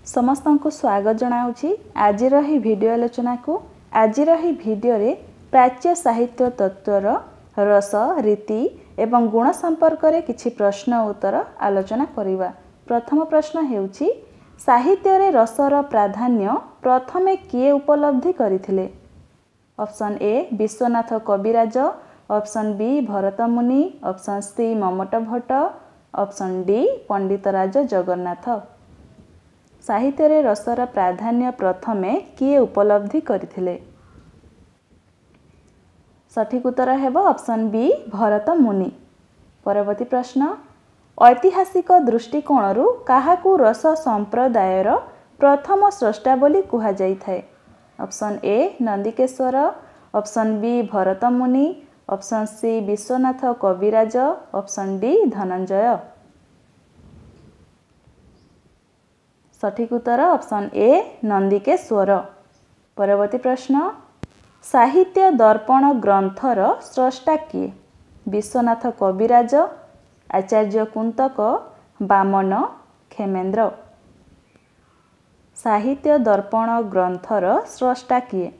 समस्त को स्वागत जनाऊँगी आज भिडियो आलोचना को। आज भिडियो रे प्राच्य साहित्य तत्वर रस रीति एवं गुण संपर्क रे किछि प्रश्न उत्तर आलोचना करिवा। प्रथम प्रश्न हेउछि साहित्य रे रसर प्राधान्य प्रथमे किए उपलब्धि करिथिले। Option A Vishwanath Kaviraj, option B Bharat Muni, option C Mammat Bhatt, option D Panditraj Jagannath. साहित्य रे रसर प्राधान्य प्रथमे किए उपलब्धि करिथिले। सठिक उत्तर हेबो ऑप्शन बी भरत मुनि। परवर्ती प्रश्न ऐतिहासिक दृष्टिकोण काहाकू रस संप्रदायर प्रथम स्रष्टा बोली कुहा जाइथाय। Option A Nandikeshwar, option B Bharat Muni, option C Vishwanath Kaviraj, option D Dhananjay. सठिक उत्तर ऑप्शन ए नंदिकेश्वर। परवर्ती प्रश्न साहित्य दर्पण ग्रंथर स्रष्टा किए। विश्वनाथ कविराज, आचार्य कुंतक, बामन, खेमेन्द्र। साहित्य दर्पण ग्रंथर स्रष्टा किए।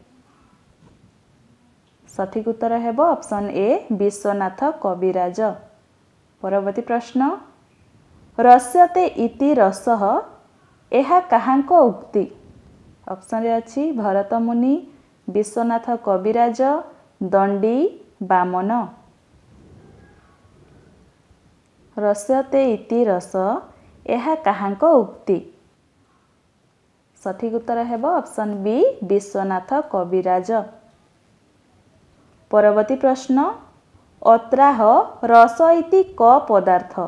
सठिक उत्तर हेबो ऑप्शन ए विश्वनाथ कविराज। परवर्ती प्रश्न रस्यते इति रसः एहा काहांक उक्ति। ऑप्शन रे अछि भरत मुनि, विश्वनाथ कविराज, दंडी, बामन। रस्यते इति रस एहा काहांक उक्ति। सठिक उत्तर हेबो ऑप्शन बी विश्वनाथ कविराज। परवर्ती प्रश्न अत्राह रस इति क पदार्थ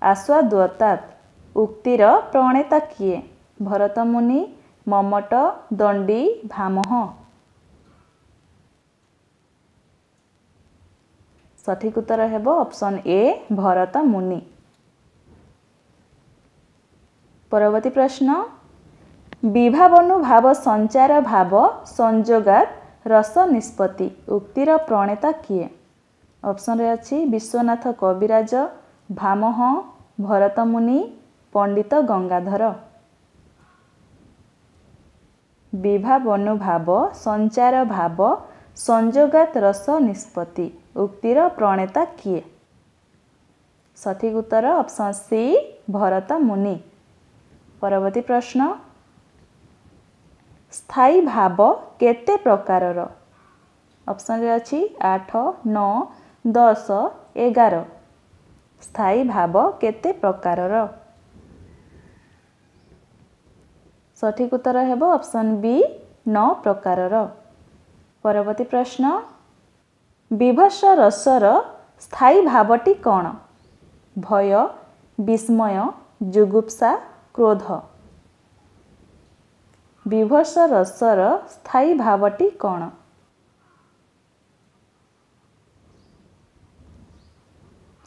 आस्वाद्यतात् उक्तिर प्रणेता किए। भरत मुनि, मम्मट, दंडी, भामह। सठिक उत्तर हेबो ऑप्शन ए भरत मुनि। परवर्ती प्रश्न विभावनुभाव संचार भाव संयोगात् रस निष्पत्ति उक्तिर प्रणेता किए। ऑप्शन रे अछि विश्वनाथ कविराज, भामह, भरत मुनि, पंडित गंगाधर। विभावनुभाव संचार भाव संयोगात् रस निष्पत्ति उक्तिर प्रणेता किए। सठिक उत्तर ऑप्शन सी भरत मुनि। परवर्ती प्रश्न स्थायी भाव केते प्रकारर। ऑप्शन रे अछि 8, 9, 10, 11। स्थायी भाव केते प्रकारर। सठिक उत्तर हेबो ऑप्शन बी 9 प्रकारर। परवर्ती प्रश्न विभत्स रसर स्थायी भावटी कौन। भय, विस्मय, जुगुप्सा, क्रोध। विभत्स रसर स्थायी भावटी कौन।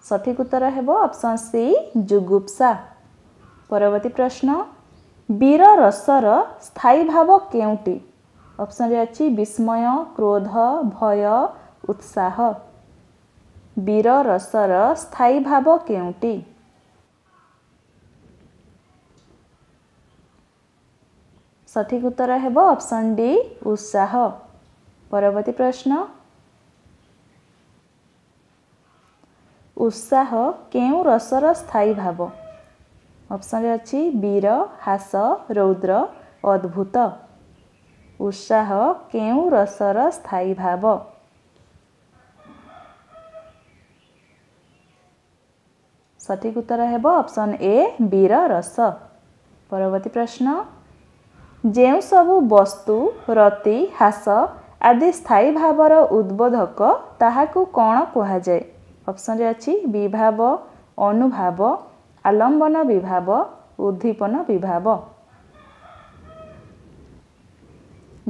सठिक उत्तर हेबो ऑप्शन सी जुगुप्सा। परवर्ती प्रश्न वीर रसर स्थायी भाव केउटी। ऑप्शन रे अछि विस्मय, क्रोध, भय, उत्साह। वीर रसर स्थायी भाव केउटी। सठिक उत्तर हेबो ऑप्शन डी उत्साह। परवर्ती प्रश्न उत्साह केउ रसर स्थायी भाव। ऑप्शन रे अछि वीर, हास, रौद्र, अद्भुत। उत्साह केउ रसर स्थायी भाव। सठिक उत्तर हेबो ऑप्शन ए वीर रस। परवर्ती प्रश्न जेउ सबु वस्तु रति हास आदि स्थायी भावर उद्बोधक ताहाकू कौन कुहा जाए। ऑप्शन रे अछि विभाव, अनुभाव, आलंबन विभाव, उद्दीपन विभाव।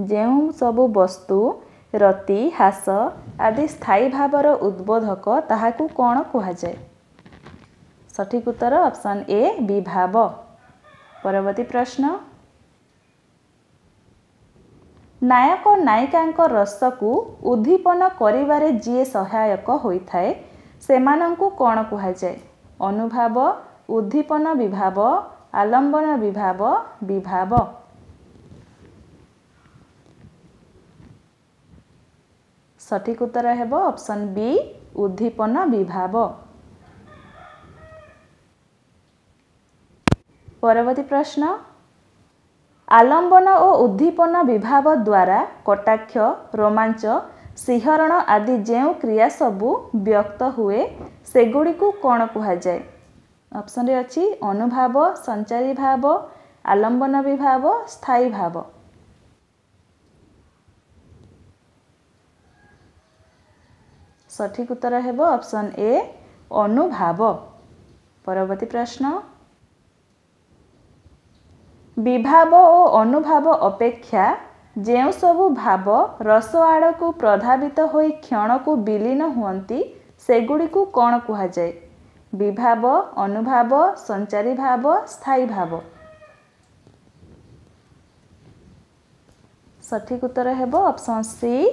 जेउ सबु वस्तु रति हास आदि स्थायी भावर उद्बोधक ताहाकू कौन कुहा जाए। सठिक उत्तर ऑप्शन ए विभाव। परवर्ती प्रश्न नायक नायिका रसकू उद्दीपन करिवारे जिए सहायक होइथाए सेमानंकू कौन कुहा जाए। अनुभाव, उद्दीपन विभाव, आलम्बन विभाव विभाव। सठिक उत्तर हेब ऑप्शन बी उद्दीपन विभाव। परवर्ती प्रश्न आलम्बन और उद्दीपन विभाव द्वारा कटाक्ष रोमांच शिहरण आदि जो क्रिया सबू व्यक्त हुए सेगुड़ी को कौन कहुए। ऑप्शन रे अच्छी अनुभाव संचारी भाव आलम्बन विभाव स्थायी भाव। सठिक उत्तर हेब ऑप्शन ए अनुभाव। परवर्ती प्रश्न विभाव और अनुभाव अपेक्षा जो सबु भाव रस आड़ को प्रभावित होई क्षण को विलीन हुअंती सेगुड़ी को कौन कहुए। विभाव अनुभाव संचारी भाव स्थायी भाव। सठिक उत्तर हेब ऑप्शन सी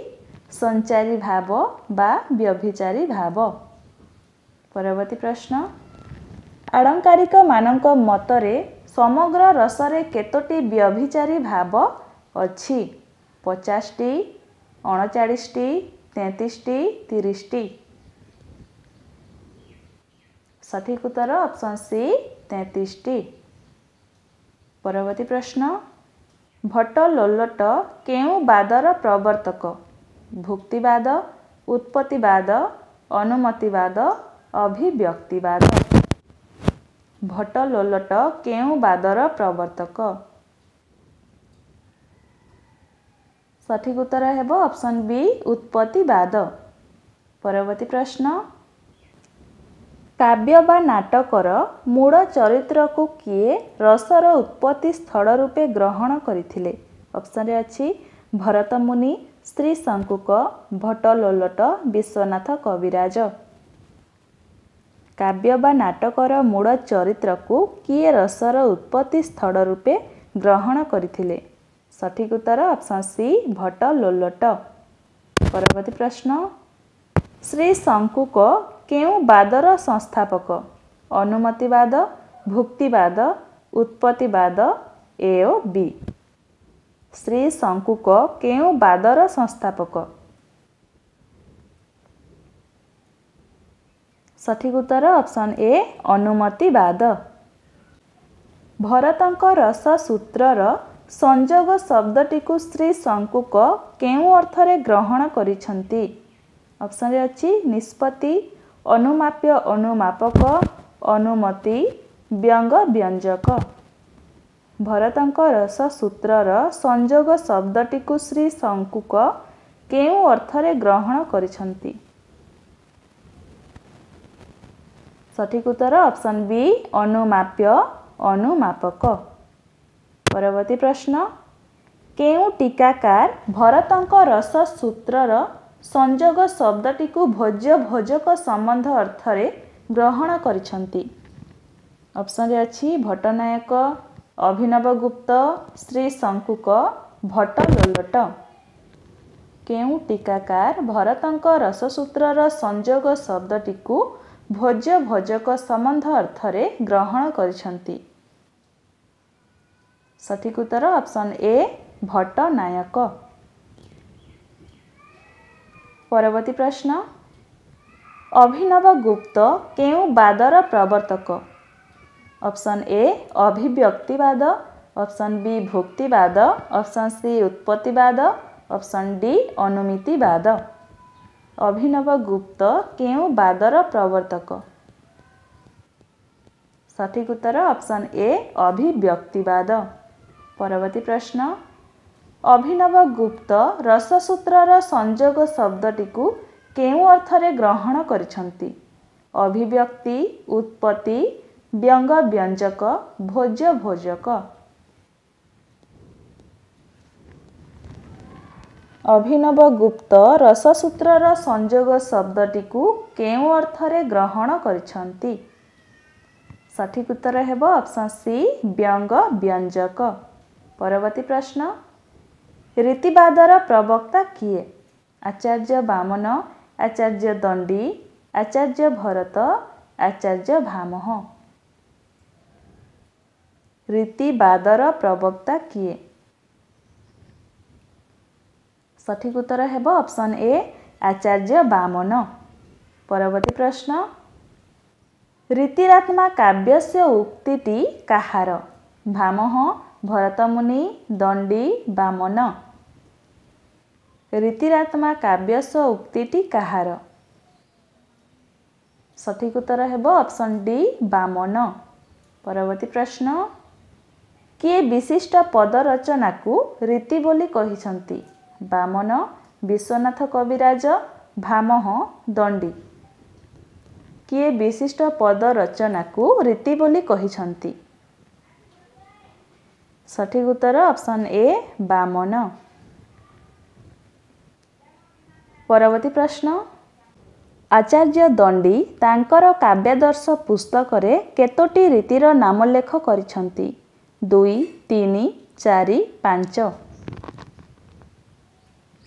संचारी भाव बा व्यभिचारी भाव। परवर्ती प्रश्न आलंकारिक मानक मतरे समग्र रसरे केतोटी व्यभिचारी भाव अच्छी 50 टी 39 टी 33 टी 30 टी। सठिक उत्तर ऑप्शन सी 33 टी। परवर्ती प्रश्न भट्ट लोल्लट केउ बादर प्रवर्तक भुक्तिवाद उत्पत्तिवाद अनुमतिवाद अभिव्यक्तिवाद। भट्ट लोल्लट केउ बादर प्रवर्तक। सठिक उत्तर हेब ऑप्शन बी उत्पत्तिवाद। परवर्ती प्रश्न काव्य बा नाटकर मूल चरित्र को किए रसर उत्पत्ति स्थल रूपे ग्रहण करथिले। ऑप्शन रे अछि भरत मुनि श्री शंकुक भट्ट लोल्लट विश्वनाथ कविराज। काव्य बा नाटकर मूल चरित्र को किए रसर उत्पत्ति स्थल रूपे ग्रहण करथिले। सठिक उत्तर ऑप्शन सी भट्ट लोल्लट। परवर्ती प्रश्न श्री शंकुक केउ बादर संस्थापक अनुमतिवाद भुक्तिवाद उत्पत्तिवाद ए ओ बी। श्री शंकुक केउ बादर संस्थापक। सठिक उत्तर ऑप्शन ए अनुमतिवाद। भरतंक रस सूत्रर संजोग शब्दटी को श्री शंकुक केउ अर्थरे ग्रहण करिसंती। ऑप्शन रे अछि निष्पत्ति अनुमाप्य अनुमापक अनुमति व्यंग व्यंजक। भरतंक रस सूत्रर संजोग शब्दटी को श्री शंकुक केउ अर्थरे ग्रहण करिसंती। सठिक उत्तर ऑप्शन बी अनुमाप्य अनुमापक। परवर्ती प्रश्न केउ टीकाकार भरतंक रस सूत्रर संजोग शब्दटी को भोज्य भोजक संबंध अर्थरे ग्रहण करिसंती। ऑप्शन रे अछि भट्टनायक अभिनवगुप्त श्री शंकुक भट्ट लोल्लट। केउ टीकाकार भरतंक रससूत्रर संजोग शब्दटी को भोज्य भोजक संबंध अर्थरे ग्रहण करिसंती। सठिक उत्तर ऑप्शन ए भट्टनायक। परवर्ती प्रश्न अभिनवगुप्त केउ बादर प्रवर्तक। ऑप्शन ए अभिव्यक्तिवाद ऑप्शन बी भुक्तिवाद ऑप्शन सी उत्पत्तिवाद ऑप्शन डी अनुमितिवाद। अभिनवगुप्त केउ बादर प्रवर्तक। सठिक उत्तर ऑप्शन ए अभिव्यक्तिवाद। परवर्ती प्रश्न अभिनवगुप्त रससूत्रर संजोग शब्दटी को केउ अर्थरे ग्रहण करिसंती। अभिव्यक्ति उत्पत्ति व्यंग व्यंजक भोज्य भोजक। अभिनवगुप्त रससूत्रर संजोग शब्दटी को केउ अर्थरे ग्रहण करिसंती। सठिक उत्तर हेब ऑप्शन सी व्यंग व्यंजक। परवर्ती प्रश्न रीतिवादर प्रवक्ता किए। आचार्य बामन आचार्य दंडी आचार्य भरत आचार्य भामह। ରୀତିବାଦର ପ୍ରବକ୍ତା କିଏ? ସଠିକ ଉତ୍ତର ହେବ ଅପସନ୍ ଏ ଆଚାର୍ଯ୍ୟ ବାମନ। ପରବର୍ତ୍ତୀ ପ୍ରଶ୍ନ ରୀତିରାତ୍ମା କାବ୍ୟସ୍ୟ ଉକ୍ତିଟି କାହାର? ଭାମହ, ଭରତମୁନି, ଦଣ୍ଡି, ବାମନ। ରୀତିରାତ୍ମା କାବ୍ୟସ୍ୟ ଉକ୍ତିଟି କାହାର? ସଠିକ ଉତ୍ତର ହେବ ଅପସନ୍ ଡି ବାମନ। ପରବର୍ତ୍ତୀ ପ୍ରଶ୍ନ କିଏ ବିଶିଷ୍ଟ ପଦ ରଚନାକୁ ରୀତି ବୋଲି କହିଛନ୍ତି? ବାମନ, ବିଶ୍ୱନାଥ କବିରାଜ, ଭାମହ, ଦଣ୍ଡି। କିଏ ବିଶିଷ୍ଟ ପଦ ରଚନାକୁ ରୀତି ବୋଲି କହିଛନ୍ତି? ସଠିକ ଉତ୍ତର ଅପସନ୍ ଏ ବାମନ। ପରବର୍ତ୍ତୀ ପ୍ରଶ୍ନ ଆଚାର୍ଯ୍ୟ ଦଣ୍ଡି ତାଙ୍କର କାବ୍ୟାଦର୍ଶ ପୁସ୍ତକରେ କେତୋଟି ରୀତିର ନାମୋଲ୍ଲେଖ କରିଛନ୍ତି? 2, 3, 4, 5।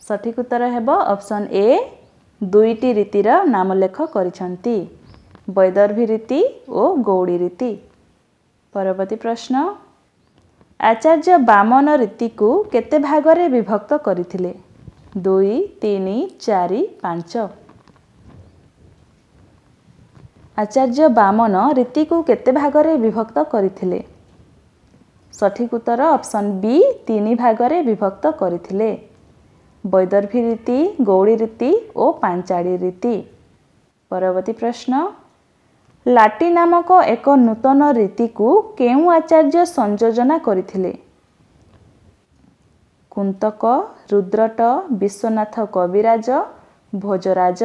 ସଠିକ ଉତ୍ତର ହେବ ଅପସନ୍ ଏ 2ଟି ରୀତିର ନାମୋଲ୍ଲେଖ କରିଛନ୍ତି, ବୈଦର୍ଭୀ ରୀତି ଓ ଗୌଡ଼ି ରୀତି। ପରବର୍ତ୍ତୀ ପ୍ରଶ୍ନ ଆଚାର୍ଯ୍ୟ ବାମନ ରୀତିକୁ କେତେ ଭାଗରେ ବିଭକ୍ତ କରିଥିଲେ? 2, 3, 4, 5। ଆଚାର୍ଯ୍ୟ ବାମନ ରୀତିକୁ କେତେ ଭାଗରେ ବିଭକ୍ତ କରିଥିଲେ? ସଠିକ ଉତ୍ତର ଅପସନ୍ ବି 3 ଭାଗରେ ବିଭକ୍ତ କରିଥିଲେ, ବୈଦର୍ଭୀ ରୀତି, ଗୌଡ଼ି ରୀତି ଓ ପାଞ୍ଚାଳୀ ରୀତି। ପରବର୍ତ୍ତୀ ପ୍ରଶ୍ନ ଲାଟି ନାମକ ଏକ ନୂତନ ରୀତିକୁ କେଉଁ ଆଚାର୍ଯ୍ୟ ସଂଯୋଜନା କରିଥିଲେ? କୁନ୍ତକ, ରୁଦ୍ରଟ, ବିଶ୍ୱନାଥ କବିରାଜ, ଭୋଜରାଜ।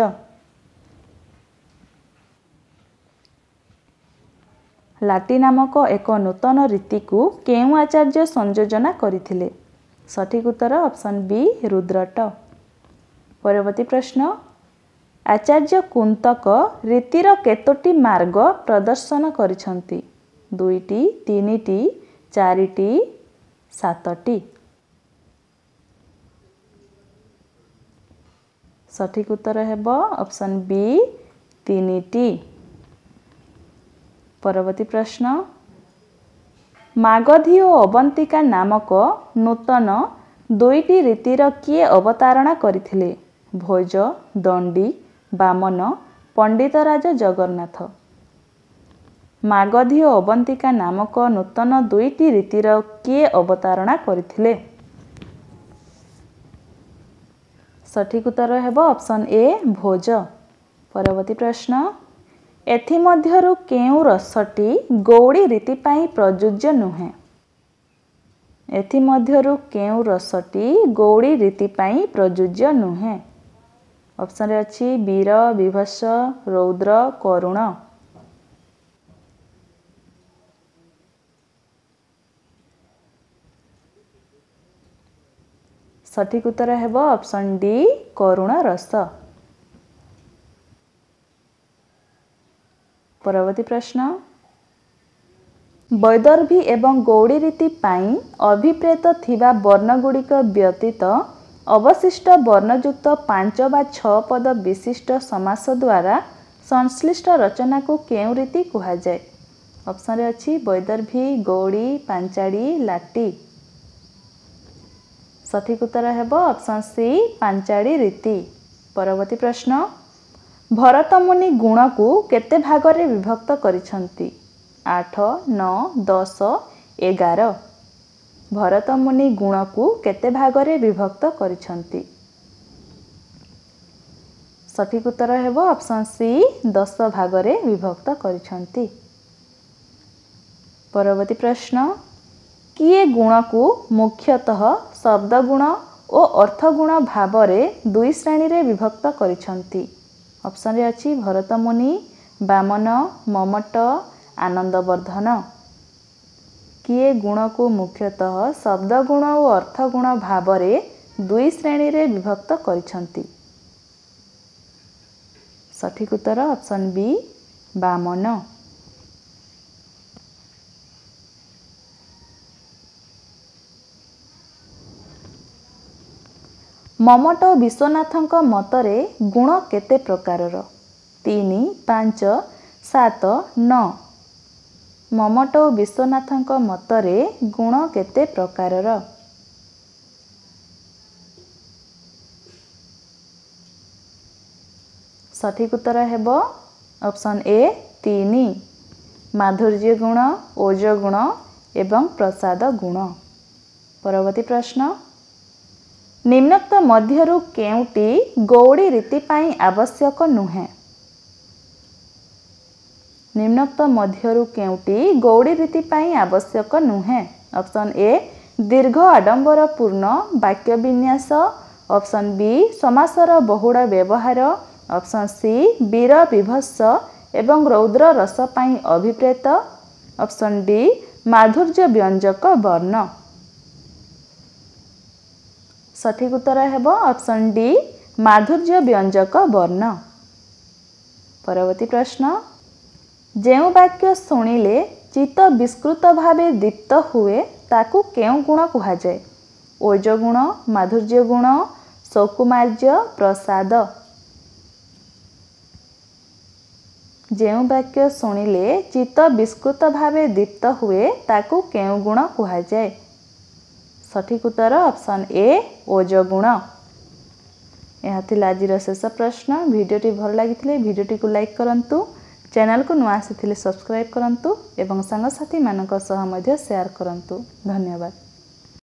ଲାଟି ନାମକ ଏକ ନୂତନ ରୀତିକୁ କେଉଁ ଆଚାର୍ଯ୍ୟ ସଂଯୋଜନା କରିଥିଲେ? ସଠିକ ଉତ୍ତର ଅପସନ୍ ବି ରୁଦ୍ରଟ। ପରବର୍ତ୍ତୀ ପ୍ରଶ୍ନ ଆଚାର୍ଯ୍ୟ କୁନ୍ତକ ରୀତିର କେତୋଟି ମାର୍ଗ ପ୍ରଦର୍ଶନ କରିଛନ୍ତି? 2ଟି, 3ଟି, 4ଟି, 7ଟି। ସଠିକ ଉତ୍ତର ହେବ ଅପସନ୍ ବି 3ଟି। ପରବର୍ତ୍ତୀ ପ୍ରଶ୍ନ ମାଗଧୀ ଓ ଅବନ୍ତିକା ନାମକ ନୂତନ 2ଟି ରୀତିର କିଏ ଅବତାରଣା କରିଥିଲେ? ଭୋଜ, ଦଣ୍ଡି, ବାମନ, ପଣ୍ଡିତରାଜ ଜଗନ୍ନାଥ। ମାଗଧୀ ଓ ଅବନ୍ତିକା ନାମକ ନୂତନ 2ଟି ରୀତିର କିଏ ଅବତାରଣା କରିଥିଲେ? ସଠିକ ଉତ୍ତର ହେବ ଅପସନ୍ ଏ ଭୋଜ। ପରବର୍ତ୍ତୀ ପ୍ରଶ୍ନ ଏଥିମଧ୍ୟରୁ କେଉଁ ରସଟି ଗୌଡ଼ି ରୀତି ପାଇଁ ପ୍ରଯୁଜ୍ୟ ନୁହେଁ? ଏଥିମଧ୍ୟରୁ କେଉଁ ରସଟି ଗୌଡ଼ି ରୀତି ପାଇଁ ପ୍ରଯୁଜ୍ୟ ନୁହେଁ? ଅପସନ୍ରେ ଅଛି ବୀର, ବିଭତ୍ସ, ରୌଦ୍ର, କରୁଣ। ସଠିକ ଉତ୍ତର ହେବ ଅପସନ୍ ଡି କରୁଣ ରସ। ପରବର୍ତ୍ତୀ ପ୍ରଶ୍ନ ବୈଦର୍ଭୀ ଏବଂ ଗୌଡ଼ି ରୀତି ପାଇଁ ଅଭିପ୍ରେତ ଥିବା ବର୍ଣ୍ଣଗୁଡ଼ିକ ବ୍ୟତୀତ ଅବଶିଷ୍ଟ ବର୍ଣ୍ଣଯୁକ୍ତ 5 ବା 6 ପଦ ବିଶିଷ୍ଟ ସମାସ ଦ୍ୱାରା ସଂଶ୍ଳିଷ୍ଟ ରଚନାକୁ କେଉଁ ରୀତି କୁହାଯାଏ? ଅପସନ୍ରେ ଅଛି ବୈଦର୍ଭୀ, ଗୌଡ଼ି, ପାଞ୍ଚାଳୀ, ଲାଟି। ସଠିକ ଉତ୍ତର ହେବ ଅପସନ୍ ସି ପାଞ୍ଚାଳୀ ରୀତି। ପରବର୍ତ୍ତୀ ପ୍ରଶ୍ନ ଭରତମୁନି ଗୁଣକୁ କେତେ ଭାଗରେ ବିଭକ୍ତ କରିଛନ୍ତି? 8, 9, 10, 11। ଭରତମୁନି ଗୁଣକୁ କେତେ ଭାଗରେ ବିଭକ୍ତ କରିଛନ୍ତି? ସଠିକ ଉତ୍ତର ହେବ ଅପସନ୍ ସି 10 ଭାଗରେ ବିଭକ୍ତ କରିଛନ୍ତି। ପରବର୍ତ୍ତୀ ପ୍ରଶ୍ନ କିଏ ଗୁଣକୁ ମୁଖ୍ୟତଃ ଶବ୍ଦଗୁଣ ଓ ଅର୍ଥଗୁଣ ଭାବରେ 2 ଶ୍ରେଣୀରେ ବିଭକ୍ତ କରିଛନ୍ତି? ଅପସନ୍ରେ ଅଛି ଭରତମୁନି, ବାମନ, ମମଟ, ଆନନ୍ଦବର୍ଦ୍ଧନ। କିଏ ଗୁଣକୁ ମୁଖ୍ୟତଃ ଶବ୍ଦଗୁଣ ଓ ଅର୍ଥଗୁଣ ଭାବରେ 2 ଶ୍ରେଣୀରେ ବିଭକ୍ତ କରିଛନ୍ତି? ସଠିକ ଉତ୍ତର ଅପସନ୍ ବି ବାମନ। ମମଟ ବିଶ୍ୱନାଥଙ୍କ ମତରେ ଗୁଣ କେତେ ପ୍ରକାରର? 3, 5, 7, 9। ମମଟୋ ବିଶ୍ୱନାଥଙ୍କ ମତରେ ଗୁଣ କେତେ ପ୍ରକାରର? ସଠିକ୍ ଉତ୍ତର ହେବ ଅପସନ୍ ଏ 3 ମାଧୁର୍ଯ୍ୟ ଗୁଣ, ଓଜ ଗୁଣ ଏବଂ ପ୍ରସାଦ ଗୁଣ। ପରବର୍ତ୍ତୀ ପ୍ରଶ୍ନ ନିମ୍ନୋକ୍ତ ମଧ୍ୟରୁ କେଉଁଟି ଗୌଡ଼ି ରୀତି ପାଇଁ ଆବଶ୍ୟକ ନୁହେଁ? ନିମ୍ନୋକ୍ତ ମଧ୍ୟରୁ କେଉଁଟି ଗୌଡ଼ି ରୀତି ପାଇଁ ଆବଶ୍ୟକ ନୁହେଁ? ଅପସନ୍ ଏ ଦୀର୍ଘ ଆଡ଼ମ୍ବରପୂର୍ଣ୍ଣ ବାକ୍ୟ ବିନ୍ୟାସ, ଅପସନ୍ ବି ସମାସର ବହୁଳ ବ୍ୟବହାର, ଅପସନ୍ ସି ବୀର ବିଭତ୍ସ ଏବଂ ରୌଦ୍ର ରସ ପାଇଁ ଅଭିପ୍ରେତ, ଅପସନ୍ ଡି ମାଧୁର୍ଯ୍ୟ ବ୍ୟଞ୍ଜକ ବର୍ଣ୍ଣ। ସଠିକ୍ ଉତ୍ତର ହେବ ଅପସନ୍ ଡି ମାଧୁର୍ଯ୍ୟ ବ୍ୟଞ୍ଜକ ବର୍ଣ୍ଣ। ପରବର୍ତ୍ତୀ ପ୍ରଶ୍ନ ଯେଉଁ ବାକ୍ୟ ଶୁଣିଲେ ଚିତ୍ତ ବିସ୍କୃତ ଭାବେ ଦୀପ୍ତ ହୁଏ ତାକୁ କେଉଁ ଗୁଣ କୁହାଯାଏ? ଓଜ ଗୁଣ, ମାଧୁର୍ଯ୍ୟ ଗୁଣ, ସୌକୁମାର୍ଯ୍ୟ, ପ୍ରସାଦ। ଯେଉଁ ବାକ୍ୟ ଶୁଣିଲେ ଚିତ୍ତ ବିସ୍କୃତ ଭାବେ ଦୀପ୍ତ ହୁଏ ତାକୁ କେଉଁ ଗୁଣ କୁହାଯାଏ? ସଠିକ୍ ଉତ୍ତର ଅପସନ୍ ଏ ଓଜ ଗୁଣ। ଏହା ଥିଲା ଆଜିର ଶେଷ ପ୍ରଶ୍ନ। ଭିଡ଼ିଓଟି ଭଲ ଲାଗିଥିଲେ ଭିଡ଼ିଓଟିକୁ ଲାଇକ୍ କରନ୍ତୁ, ଚ୍ୟାନେଲକୁ ନୂଆ ଆସିଥିଲେ ସବସ୍କ୍ରାଇବ୍ କରନ୍ତୁ ଏବଂ ସାଙ୍ଗସାଥିମାନଙ୍କ ସହ ମଧ୍ୟ ସେୟାର କରନ୍ତୁ। ଧନ୍ୟବାଦ।